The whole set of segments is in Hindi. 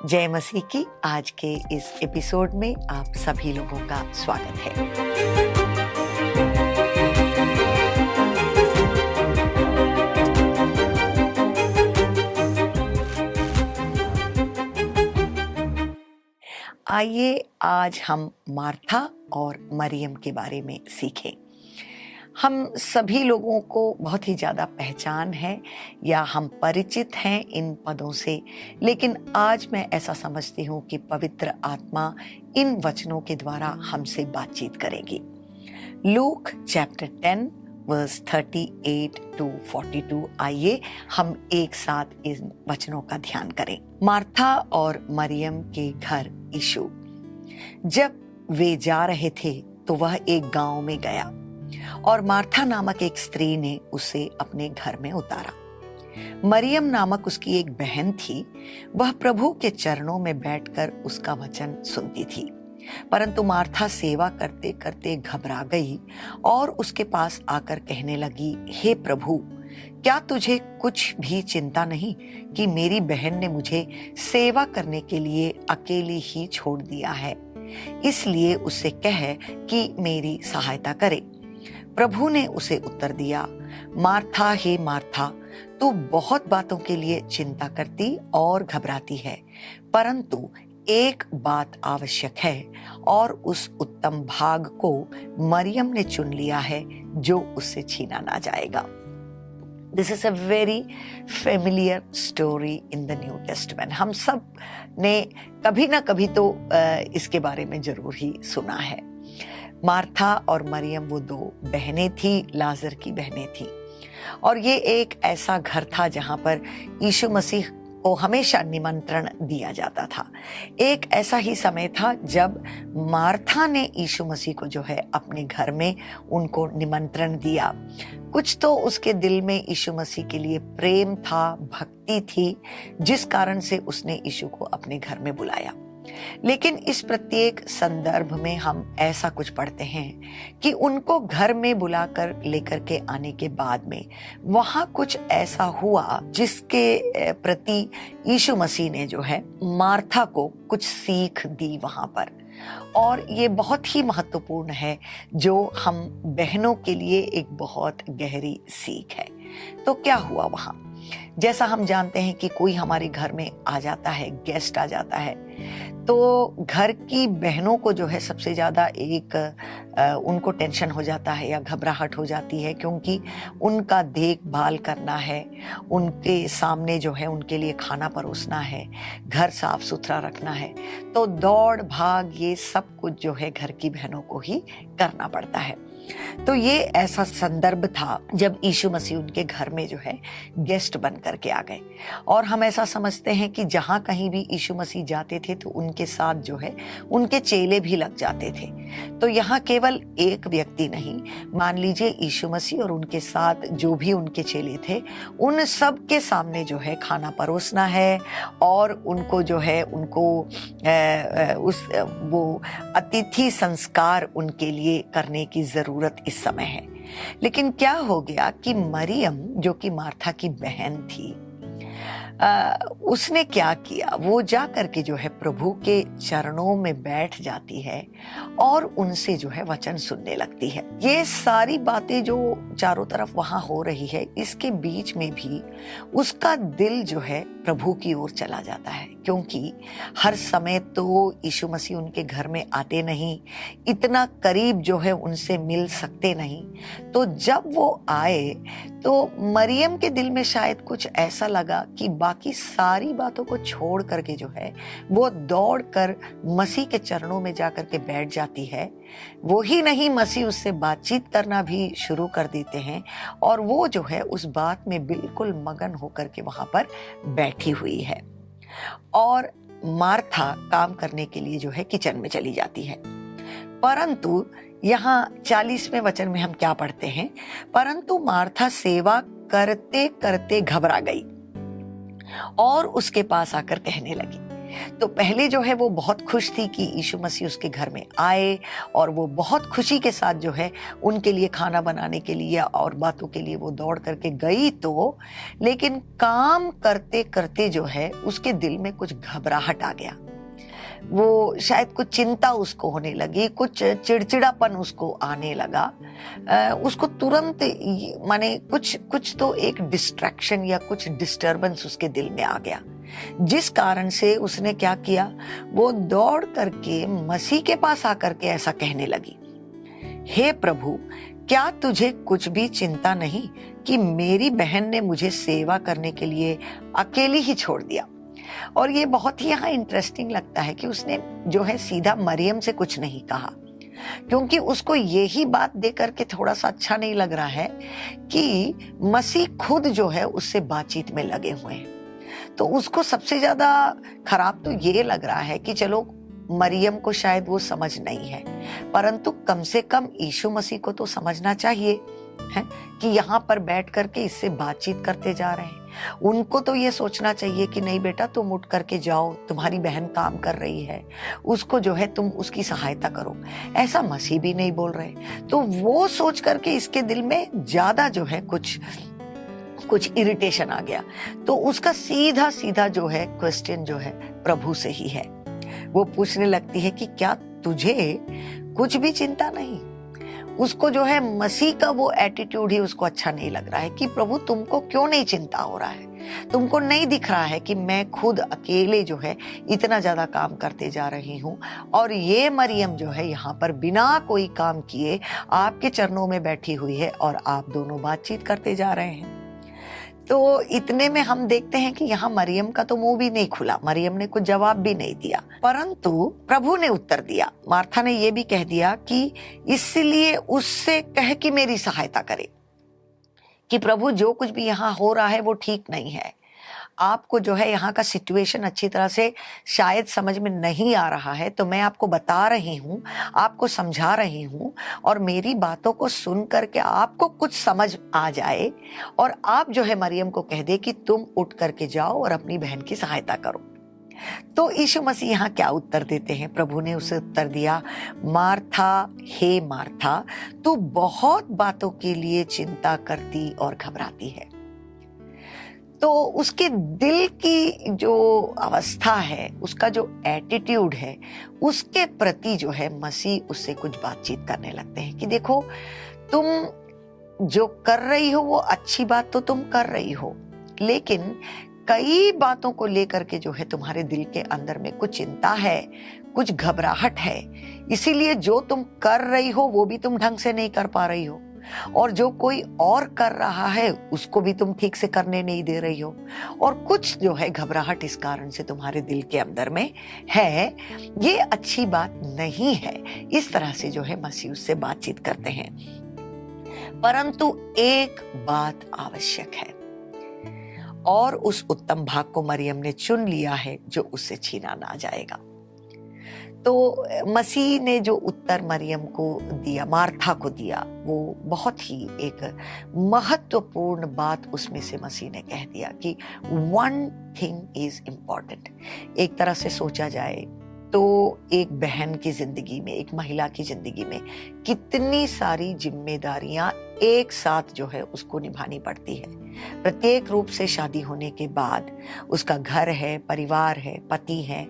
जय मसीह की आज के इस एपिसोड में आप सभी लोगों का स्वागत है। आइए आज हम मार्था और मरियम के बारे में सीखें। हम सभी लोगों को बहुत ही ज़्यादा पहचान है या हम परिचित हैं इन पदों से, लेकिन आज मैं ऐसा समझती हूँ कि पवित्र आत्मा इन वचनों के द्वारा हमसे बातचीत करेगी। Luke chapter 10 verse 38 to 42। आइए हम एक साथ इन वचनों का ध्यान करें। मार्था और मरियम के घर यीशु। जब वे जा रहे थे तो वह एक गांव में गया और मार्था नामक एक स्त्री ने उसे अपने घर में उतारा। मरियम नामक उसकी एक बहन थी, वह प्रभु के चरणों में बैठकर उसका वचन सुनती थी। परंतु मार्था सेवा करते करते घबरा गई और उसके पास आकर कहने लगी, हे प्रभु, क्या तुझे कुछ भी चिंता नहीं कि मेरी बहन ने मुझे सेवा करने के लिए अकेली ही छोड़ दिया है? इसलिए उससे कह कि मेरी सहायता करे। प्रभु ने उसे उत्तर दिया, मार्था हे मार्था, तू बहुत बातों के लिए चिंता करती और घबराती है, परंतु एक बात आवश्यक है और उस उत्तम भाग को मरियम ने चुन लिया है जो उससे छीना ना जाएगा। This is a very familiar story in the New Testament। हम सब ने कभी ना कभी तो इसके बारे में जरूर ही सुना है। मार्था और मरियम वो दो बहनें थी, लाजर की बहनें थी, और ये एक ऐसा घर था जहां पर यीशु मसीह को हमेशा निमंत्रण दिया जाता था। एक ऐसा ही समय था जब मार्था ने यीशु मसीह को जो है अपने घर में उनको निमंत्रण दिया। कुछ तो उसके दिल में यीशु मसीह के लिए प्रेम था, भक्ति थी, जिस कारण से उसने यीशु को अपने घर में बुलाया। लेकिन इस प्रत्येक संदर्भ में हम ऐसा कुछ पढ़ते हैं कि उनको घर में बुलाकर लेकर के आने के बाद में वहां कुछ ऐसा हुआ जिसके प्रति यीशु मसीह ने जो है मार्था को कुछ सीख दी वहां पर, और ये बहुत ही महत्वपूर्ण है जो हम बहनों के लिए एक बहुत गहरी सीख है। तो क्या हुआ वहां? जैसा हम जानते हैं कि कोई हमारे घर में आ जाता है, गेस्ट आ जाता है, तो घर की बहनों को जो है सबसे ज़्यादा उनको टेंशन हो जाता है या घबराहट हो जाती है, क्योंकि उनका देखभाल करना है, उनके सामने जो है उनके लिए खाना परोसना है, घर साफ सुथरा रखना है, तो दौड़ भाग ये सब कुछ जो है घर की बहनों को ही करना पड़ता है। तो ये ऐसा संदर्भ था जब यीशु मसीह उनके घर में जो है गेस्ट बन करके आ गए, और हम ऐसा समझते हैं कि जहां कहीं भी यीशु मसीह जाते थे तो उनके साथ जो है उनके चेले भी लग जाते थे। तो यहाँ केवल एक व्यक्ति नहीं, मान लीजिए यीशु मसीह और उनके साथ जो भी उनके चेले थे, उन सब के सामने जो है खाना परोसना है और उनको जो है वो अतिथि संस्कार उनके लिए करने की जरूरत इस समय है। लेकिन क्या हो गया कि मरियम जो कि मार्था की बहन थी, उसने क्या किया? वो जा करके जो है प्रभु के चरणों में बैठ जाती है और उनसे जो है वचन सुनने लगती है। ये सारी बातें जो चारों तरफ वहां हो रही है, इसके बीच में भी उसका दिल जो है प्रभु की ओर चला जाता है, क्योंकि हर समय तो यीशु मसीह उनके घर में आते नहीं, इतना करीब जो है उनसे मिल सकते नहीं। तो जब वो आए तो मरियम के दिल में शायद कुछ ऐसा लगा कि बाकी सारी बातों को छोड़ करके जो है वो दौड़ कर मसीह के चरणों में जाकर के बैठ जाती है। वो ही नहीं, मसीह उससे बातचीत करना भी शुरू कर देते हैं, और वो जो है उस बात में बिल्कुल मगन होकर के वहां पर बैठी हुई है। और मार्था काम करने के लिए जो है किचन में चली जाती है। परंतु यहाँ 40वें वचन में हम क्या पढ़ते हैं? परंतु मार्था सेवा करते करते घबरा गई और उसके पास आकर कहने लगी। तो पहले जो है वो बहुत खुश थी कि यीशु मसीह उसके घर में आए, और वो बहुत खुशी के साथ जो है उनके लिए खाना बनाने के लिए और बातों के लिए वो दौड़ करके गई। तो लेकिन काम करते करते जो है उसके दिल में कुछ घबराहट आ गया। वो शायद कुछ चिंता उसको होने लगी, कुछ चिड़चिड़ापन उसको आने लगा। उसको तुरंत माने कुछ तो एक डिस्ट्रैक्शन या कुछ डिस्टरबेंस उसके दिल में आ गया, जिस कारण से उसने क्या किया, वो दौड़ करके मसीह के पास आकर के ऐसा कहने लगी, हे प्रभु, क्या तुझे कुछ भी चिंता नहीं कि मेरी बहन ने मुझे सेवा करने के लिए अकेली ही छोड़ दिया। और ये बहुत ही यहाँ इंटरेस्टिंग लगता है कि उसने जो है सीधा मरियम से कुछ नहीं कहा, क्योंकि उसको यही बात दे करके थोड़ा सा अच्छा नहीं लग रहा है कि मसीह खुद जो है उससे बातचीत में लगे हुए हैं। तो उसको सबसे ज्यादा खराब तो ये लग रहा है कि चलो मरियम को शायद वो समझ नहीं है, परंतु कम से कम यीशु मसीह को तो समझना चाहिए है कि यहाँ पर बैठ करके इससे बातचीत करते जा रहे हैं। उनको तो ये सोचना चाहिए कि नहीं बेटा, तुम उठ करके जाओ, तुम्हारी बहन काम कर रही है, उसको जो है तुम उसकी सहायता करो। ऐसा मसीह भी नहीं बोल रहे। तो वो सोच करके इसके दिल में ज्यादा जो है कुछ इरिटेशन आ गया। तो उसका सीधा सीधा जो है क्वेश्चन जो है प्रभु से ही है। वो पूछने लगती है कि क्या तुझे कुछ भी चिंता नहीं। उसको जो है मसीह का वो एटीट्यूड ही उसको अच्छा नहीं लग रहा है कि प्रभु तुमको क्यों नहीं चिंता हो रहा है, तुमको नहीं दिख रहा है कि मैं खुद अकेले जो है इतना ज्यादा काम करते जा रही हूँ, और ये मरियम जो है यहाँ पर बिना कोई काम किए आपके चरणों में बैठी हुई है और आप दोनों बातचीत करते जा रहे हैं। तो इतने में हम देखते हैं कि यहाँ मरियम का तो मुंह भी नहीं खुला, मरियम ने कुछ जवाब भी नहीं दिया, परंतु प्रभु ने उत्तर दिया। मार्था ने ये भी कह दिया कि इसलिए उससे कह कि मेरी सहायता करे, कि प्रभु जो कुछ भी यहाँ हो रहा है वो ठीक नहीं है। आपको जो है यहाँ का सिचुएशन अच्छी तरह से शायद समझ में नहीं आ रहा है, तो मैं आपको बता रही हूँ, आपको समझा रही हूँ, और मेरी बातों को सुन करके आपको कुछ समझ आ जाए और आप जो है मरियम को कह दे कि तुम उठ करके जाओ और अपनी बहन की सहायता करो। तो यीशु मसीह यहाँ क्या उत्तर देते हैं? प्रभु ने उसे उत्तर दिया, मार्था, हे मार्था, तू बहुत बातों के लिए चिंता करती और घबराती है। तो उसके दिल की जो अवस्था है, उसका जो एटीट्यूड है, उसके प्रति जो है मसीह उससे कुछ बातचीत करने लगते हैं कि देखो, तुम जो कर रही हो वो अच्छी बात तो तुम कर रही हो, लेकिन कई बातों को लेकर के जो है तुम्हारे दिल के अंदर में कुछ चिंता है, कुछ घबराहट है, इसीलिए जो तुम कर रही हो वो भी तुम ढंग से नहीं कर पा रही हो, और जो कोई और कर रहा है उसको भी तुम ठीक से करने नहीं दे रही हो, और कुछ जो है घबराहट इस कारण से तुम्हारे दिल के अंदर में है। ये अच्छी बात नहीं है। इस तरह से जो है मसीह उससे बातचीत करते हैं, परंतु एक बात आवश्यक है, और उस उत्तम भाग को मरियम ने चुन लिया है जो उससे छीना ना जाएगा। तो मसीह ने जो उत्तर मरियम को दिया, मार्था को दिया, वो बहुत ही एक महत्वपूर्ण बात उसमें से मसीह ने कह दिया कि वन थिंग इज इम्पॉर्टेंट। एक तरह से सोचा जाए तो एक बहन की जिंदगी में, एक महिला की जिंदगी में कितनी सारी जिम्मेदारियां एक साथ जो है उसको निभानी पड़ती है। प्रत्येक रूप से शादी होने के बाद उसका घर है, परिवार है, पति है,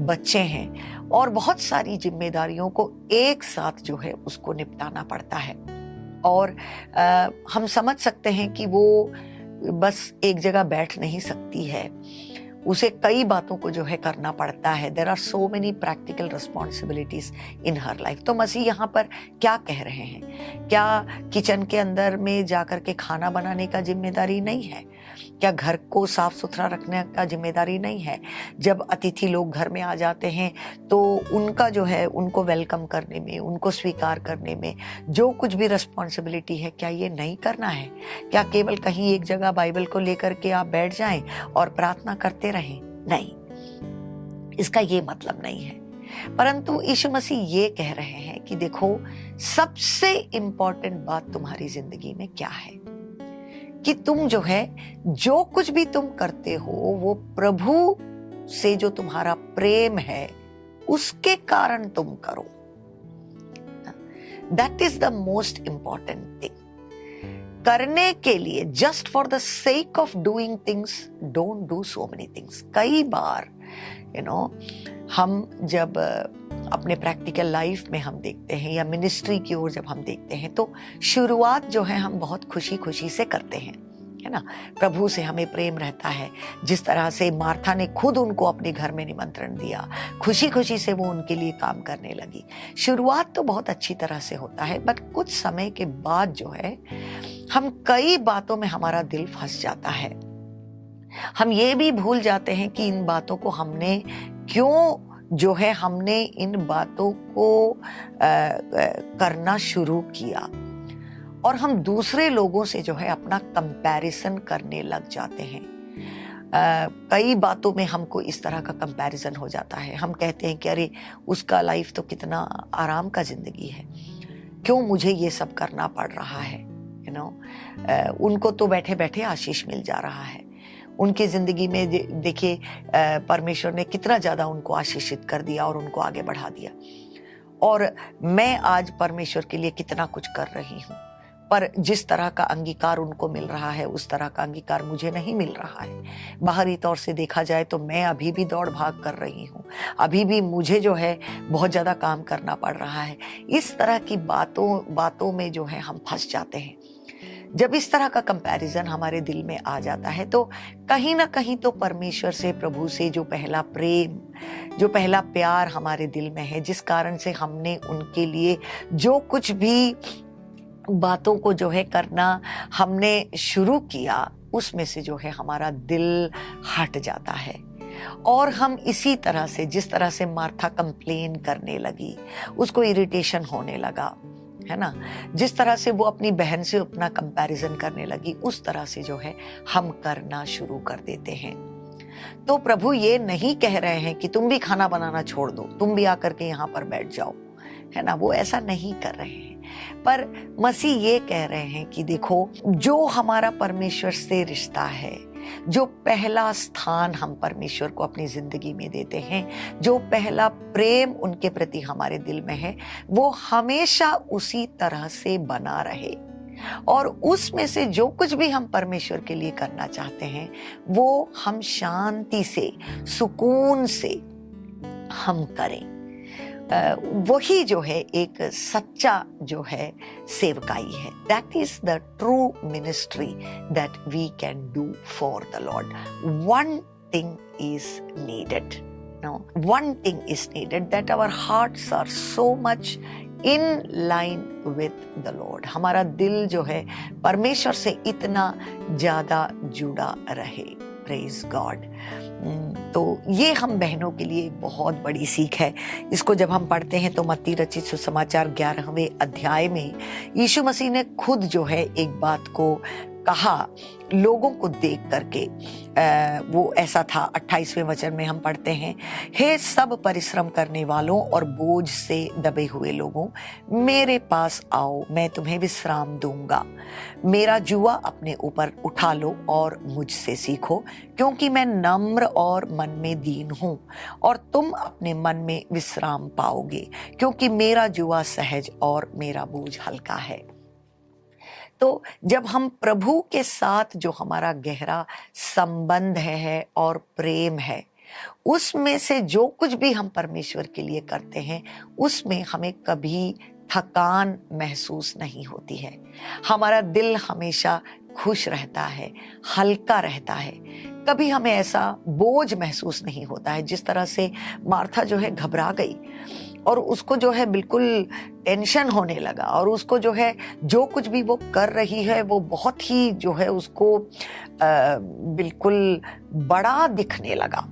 बच्चे हैं, और बहुत सारी जिम्मेदारियों को एक साथ जो है उसको निपटाना पड़ता है। और हम समझ सकते हैं कि वो बस एक जगह बैठ नहीं सकती है, उसे कई बातों को जो है करना पड़ता है। There are so many practical responsibilities in her life. तो मसीह यहाँ पर क्या कह रहे हैं? क्या किचन के अंदर में जाकर के खाना बनाने का जिम्मेदारी नहीं है? क्या घर को साफ सुथरा रखने का जिम्मेदारी नहीं है? जब अतिथि लोग घर में आ जाते हैं तो उनका जो है, उनको वेलकम करने में, उनको स्वीकार करने में जो कुछ भी रिस्पॉन्सिबिलिटी है, क्या ये नहीं करना है? क्या केवल कहीं एक जगह बाइबल को लेकर के आप बैठ जाएं और प्रार्थना करते रहें? नहीं, इसका ये मतलब नहीं है। परंतु यीशु मसीह ये कह रहे हैं कि देखो, सबसे इंपॉर्टेंट बात तुम्हारी जिंदगी में क्या है, कि तुम जो है, जो कुछ भी तुम करते हो वो प्रभु से जो तुम्हारा प्रेम है उसके कारण तुम करो। That is the most important thing. करने के लिए, just for the sake of doing things, don't do so many things. कई बार हम जब अपने प्रैक्टिकल लाइफ में हम देखते हैं या मिनिस्ट्री की ओर जब हम देखते हैं तो शुरुआत जो है हम बहुत खुशी खुशी से करते हैं, है ना। प्रभु से हमें प्रेम रहता है। जिस तरह से मार्था ने खुद उनको अपने घर में निमंत्रण दिया, खुशी खुशी से वो उनके लिए काम करने लगी। शुरुआत तो बहुत अच्छी तरह से होता है, बट कुछ समय के बाद जो है हम कई बातों में हमारा दिल फंस जाता है। हम ये भी भूल जाते हैं कि इन बातों को हमने क्यों जो है हमने इन बातों को करना शुरू किया, और हम दूसरे लोगों से जो है अपना कंपैरिजन करने लग जाते हैं। कई बातों में हमको इस तरह का कंपैरिजन हो जाता है। हम कहते हैं कि अरे उसका लाइफ तो कितना आराम का जिंदगी है, क्यों मुझे ये सब करना पड़ रहा है, उनको तो बैठे बैठे आशीष मिल जा रहा है। उनकी जिंदगी में देखिए परमेश्वर ने कितना ज्यादा उनको आशीषित कर दिया और उनको आगे बढ़ा दिया, और मैं आज परमेश्वर के लिए कितना कुछ कर रही हूँ, पर जिस तरह का अंगीकार उनको मिल रहा है उस तरह का अंगीकार मुझे नहीं मिल रहा है। बाहरी तौर से देखा जाए तो मैं अभी भी दौड़ भाग कर रही हूँ, अभी भी मुझे जो है बहुत ज्यादा काम करना पड़ रहा है। इस तरह की बातों में जो है हम फंस जाते हैं। जब इस तरह का कंपैरिजन हमारे दिल में आ जाता है तो कहीं ना कहीं तो परमेश्वर से, प्रभु से जो पहला प्रेम, जो पहला प्यार हमारे दिल में है, जिस कारण से हमने उनके लिए जो कुछ भी बातों को जो है करना हमने शुरू किया, उसमें से जो है हमारा दिल हट जाता है। और हम इसी तरह से, जिस तरह से मार्था कंप्लेन करने लगी, उसको इरिटेशन होने लगा, है ना, जिस तरह से वो अपनी बहन से अपना कंपैरिजन करने लगी, उस तरह से जो है हम करना शुरू कर देते हैं। तो प्रभु ये नहीं कह रहे हैं कि तुम भी खाना बनाना छोड़ दो, तुम भी आकर के यहाँ पर बैठ जाओ, है ना, वो ऐसा नहीं कर रहे हैं। पर मसीह ये कह रहे हैं कि देखो, जो हमारा परमेश्वर से रिश्ता है, जो पहला स्थान हम परमेश्वर को अपनी जिंदगी में देते हैं, जो पहला प्रेम उनके प्रति हमारे दिल में है, वो हमेशा उसी तरह से बना रहे, और उसमें से जो कुछ भी हम परमेश्वर के लिए करना चाहते हैं वो हम शांति से, सुकून से हम करें। वही जो है एक सच्चा जो है सेवकाई है। That is the true ministry that we can do for the Lord. One thing is needed, one thing is needed, that our hearts are so much in line with the Lord. हमारा दिल जो है परमेश्वर से इतना ज्यादा जुड़ा रहे। Praise God. तो ये हम बहनों के लिए एक बहुत बड़ी सीख है। इसको जब हम पढ़ते हैं तो मत्ती रचित सुसमाचार 11वें अध्याय में यीशु मसीह ने खुद जो है एक बात को कहा लोगों को देख करके। वो ऐसा था, 28वें वचन में हम पढ़ते हैं, हे सब परिश्रम करने वालों और बोझ से दबे हुए लोगों, मेरे पास आओ, मैं तुम्हें विश्राम दूंगा। मेरा जुआ अपने ऊपर उठा लो और मुझसे सीखो, क्योंकि मैं नम्र और मन में दीन हूँ, और तुम अपने मन में विश्राम पाओगे, क्योंकि मेरा जुआ सहज और मेरा बोझ हल्का है। तो जब हम प्रभु के साथ जो हमारा गहरा संबंध है और प्रेम है, उसमें से जो कुछ भी हम परमेश्वर के लिए करते हैं उसमें हमें कभी थकान महसूस नहीं होती है। हमारा दिल हमेशा खुश रहता है, हल्का रहता है, कभी हमें ऐसा बोझ महसूस नहीं होता है। जिस तरह से मार्था जो है घबरा गई और उसको जो है बिल्कुल टेंशन होने लगा, और उसको जो है जो कुछ भी वो कर रही है वो बहुत ही जो है उसको बिल्कुल बड़ा दिखने लगा,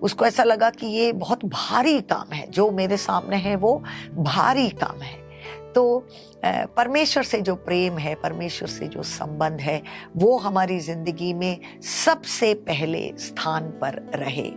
उसको ऐसा लगा कि ये बहुत भारी काम है, जो मेरे सामने है वो भारी काम है। तो परमेश्वर से जो प्रेम है, परमेश्वर से जो संबंध है, वो हमारी जिंदगी में सबसे पहले स्थान पर रहे,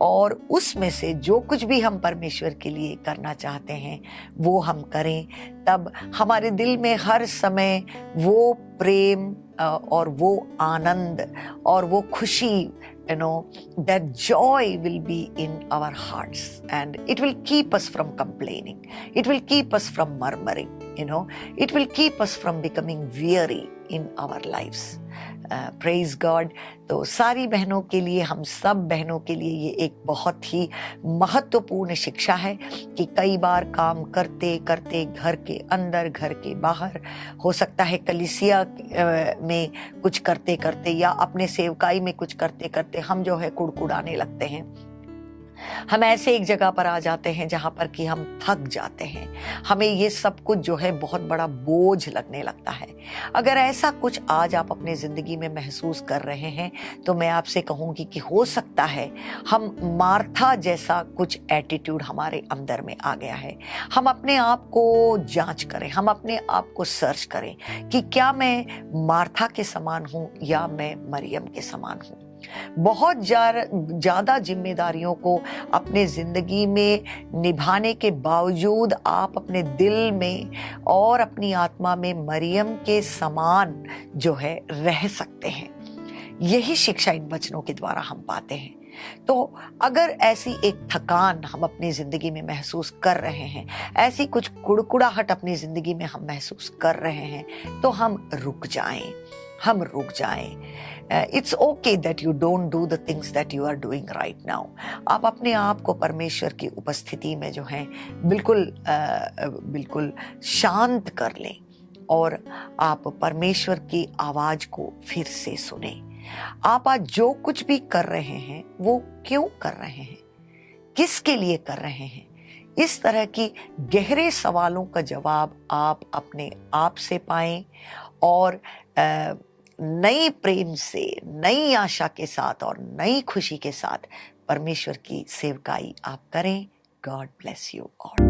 और उसमें से जो कुछ भी हम परमेश्वर के लिए करना चाहते हैं वो हम करें। तब हमारे दिल में हर समय वो प्रेम और वो आनंद और वो खुशी that joy will be in our hearts, and it will keep us from complaining, it will keep us from murmuring, it will keep us from becoming weary in our lives. Praise God. तो सारी बहनों के लिए, हम सब बहनों के लिए ये एक बहुत ही महत्वपूर्ण शिक्षा है कि कई बार काम करते करते, घर के अंदर, घर के बाहर, हो सकता है कलीसिया में कुछ करते करते या अपने सेवकाई में कुछ करते करते हम जो है कुड़कुड़ाने लगते हैं। हम ऐसे एक जगह पर आ जाते हैं जहां पर कि हम थक जाते हैं, हमें ये सब कुछ जो है बहुत बड़ा बोझ लगने लगता है। अगर ऐसा कुछ आज आप अपने जिंदगी में महसूस कर रहे हैं तो मैं आपसे कहूंगी कि हो सकता है हम मार्था जैसा कुछ एटीट्यूड हमारे अंदर में आ गया है। हम अपने आप को जांच करें, हम अपने आप को सर्च करें कि क्या मैं मार्था के समान हूं या मैं मरियम के समान हूं। बहुत ज्यादा जिम्मेदारियों को अपने जिंदगी में निभाने के बावजूद आप अपने दिल में और अपनी आत्मा में मरियम के समान जो है रह सकते हैं। यही शिक्षा इन वचनों के द्वारा हम पाते हैं। तो अगर ऐसी एक थकान हम अपनी जिंदगी में महसूस कर रहे हैं, ऐसी कुछ कुड़कुड़ाहट अपनी जिंदगी में हम महसूस कर रहे हैं, तो हम रुक जाएं, हम रुक जाएं। It's okay that you don't do the things that you are doing right now. आप अपने आप को परमेश्वर की उपस्थिति में जो है बिल्कुल शांत कर लें और आप परमेश्वर की आवाज को फिर से सुने। आप आज जो कुछ भी कर रहे हैं वो क्यों कर रहे हैं, किसके लिए कर रहे हैं? इस तरह की गहरे सवालों का जवाब आप अपने आप से पाएं और नई प्रेम से, नई आशा के साथ और नई खुशी के साथ परमेश्वर की सेवकाई आप करें। God bless you all.